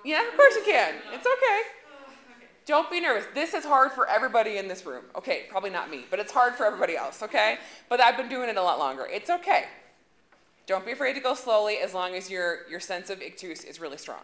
Yeah, of course you can. It's okay. Don't be nervous. This is hard for everybody in this room. Okay, probably not me, but it's hard for everybody else, okay? But I've been doing it a lot longer. It's okay. Don't be afraid to go slowly as long as your sense of ictus is really strong.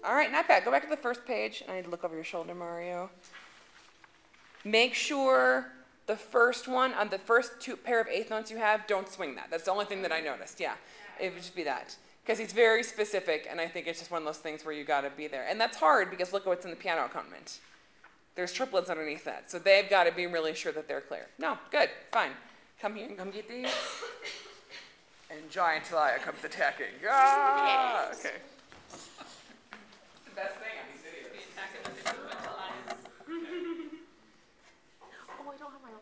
All right, not bad. Go back to the first page. I need to look over your shoulder, Mario. Make sure the first one, on the first pair of eighth notes you have, don't swing that. That's the only thing that I noticed, yeah. It would just be that. Because he's very specific, and I think it's just one of those things where you got to be there. And that's hard because look at what's in the piano accompaniment. There's triplets underneath that, so they've got to be really sure that they're clear. No, good, fine. Come here and come get these. And giant Taliah comes attacking. Ah, okay. Best thing on these videos. Oh, I don't have my own.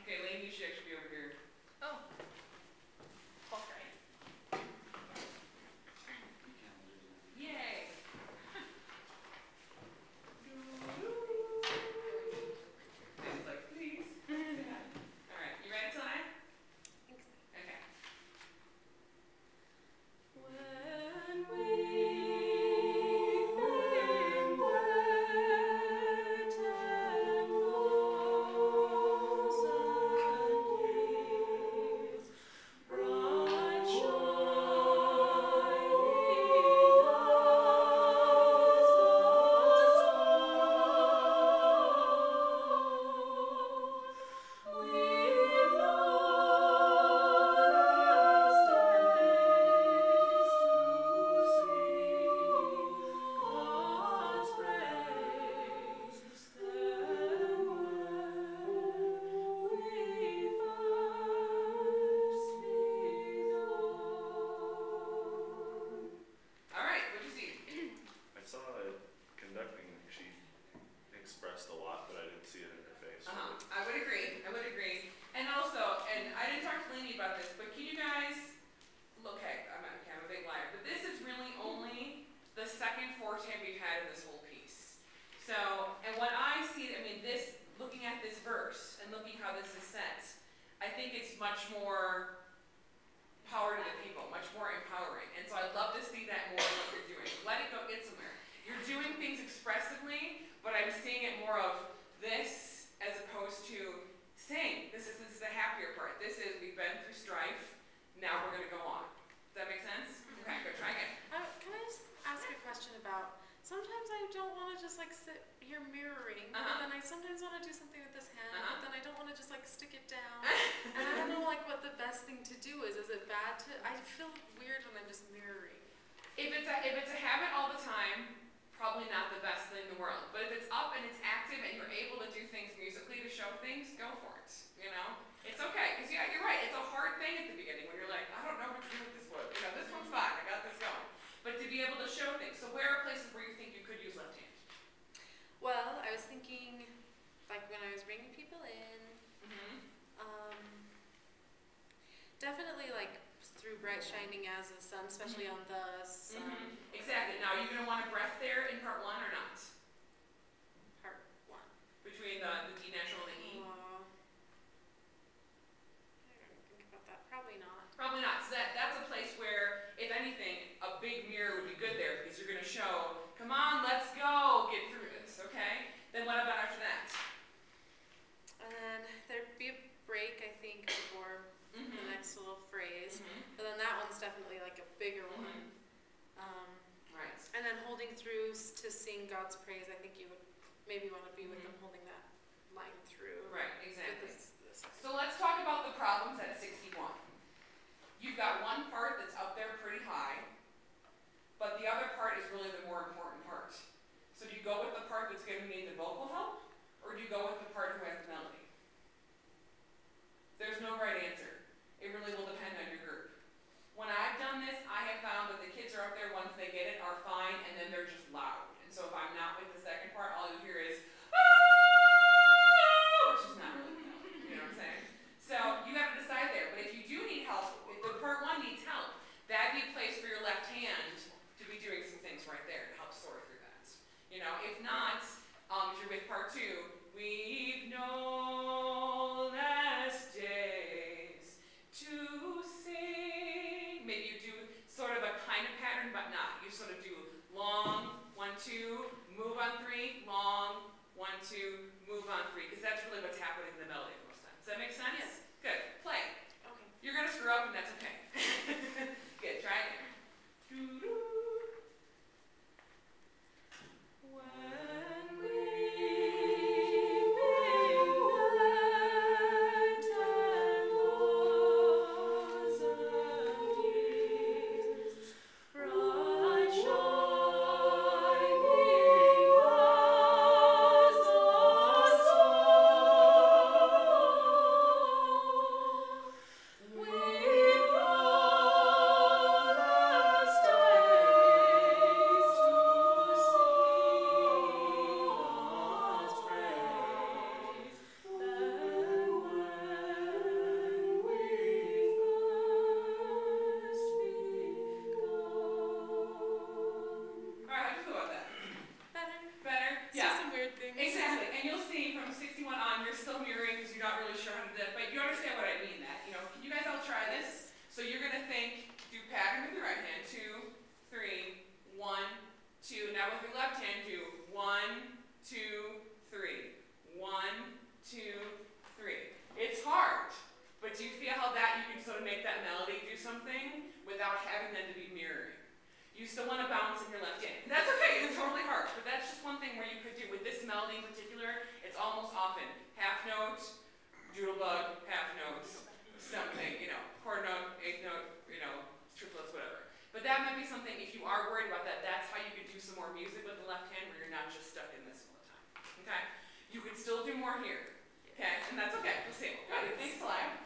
Okay, Lane, you should actually be over here. Oh. Okay. Yay. It's like, please. All right, you ready, Taliah? Thanks. Okay. When we've been wet and years, bright shining All right, what'd you see? I saw it conducting, she expressed a lot, but I didn't see it in her face. I would agree. I would agree. And also, and I didn't talk to Lainey about this, but can you guys, okay, I'm a big liar, but this is really only the second forte we've had in this whole piece. So, and when I see, I mean, this, looking at this verse and looking how this is set, I think it's much more power to the people, much more empowering. And so I'd love to see that more in what you're doing. Let it go, get somewhere. You're doing things expressively, but I'm seeing it more of this as opposed to sing. This is the happier part. This is, we've been through strife, now we're going to go on. Does that make sense? Okay, good, try again. Can I just ask a question about, sometimes I don't want to just like sit here mirroring, but then I sometimes want to do something with this hand, but then I don't want to just like stick it down. And I don't know like what the best thing to do is. Is it bad to, I feel weird when I'm just mirroring. If it's a habit all the time, probably not the best thing in the world. But if it's up and it's active and you're able to do things musically to show things, go for it. You know? It's okay. Because yeah, you're right. It's a hard thing at the beginning when you're like, I don't know what to do with this one. You know, this one's fine. I got this going. But to be able to show things. So where are places where you think you could use left hand? Well, I was thinking, like when I was bringing people in, definitely like through bright shining as the sun, especially on the sun. Exactly. Now, are you going to want a breath there in part one or not? Part one. Between the D natural and the E? I don't think about that. Probably not. Probably not. So that's a place where, if anything, a big mirror would be good there because you're going to show, come on, let's go, get through this, okay? Then what about after that? And then there'd be a break, I think, before the next little phrase. But then that one's definitely like a bigger one. Right. And then holding through to sing God's praise, I think you would maybe want to be with them holding that line through. Right, exactly. This. So let's talk about the problems at 61. You've got one part that's up there pretty high, but the other part is really the more important part. So do you go with the part that's going to need the vocal help, or do you go with the part who has the melody? There's no right answer. It really will depend on your group. When I've done this, I have found that the kids are up there once they get it are fine, and then they're just loud. And so if I'm not with the second part, all you hear is, ah! Which is not really the melody, you know what I'm saying? So you have to decide there. But if you do need help, if the part one needs help, that'd be a place for your left hand to be doing some things right there to help sort through that. You know, if not, if you're with part two, we've no less days to sing. Maybe you do sort of a kind of pattern, but not. You sort of do long, 1, 2, move on 3, long, 1, 2, move on 3, because that's really what's happening in the melody most times. Does that make sense? Yes. Good. Play. Okay. You're going to screw up, and that's okay. Good. Try again. Doo-doo. When we you still want to balance in your left hand. That's okay, it's totally hard, but that's just one thing where you could do with this melody in particular, it's almost often half note, doodlebug, half note, something, you know, quarter note, eighth note, you know, triplets, whatever. But that might be something, if you are worried about that, that's how you could do some more music with the left hand where you're not just stuck in this all the time, okay? You could still do more here, okay? And that's okay, we'll see. Good, thanks, Taliah.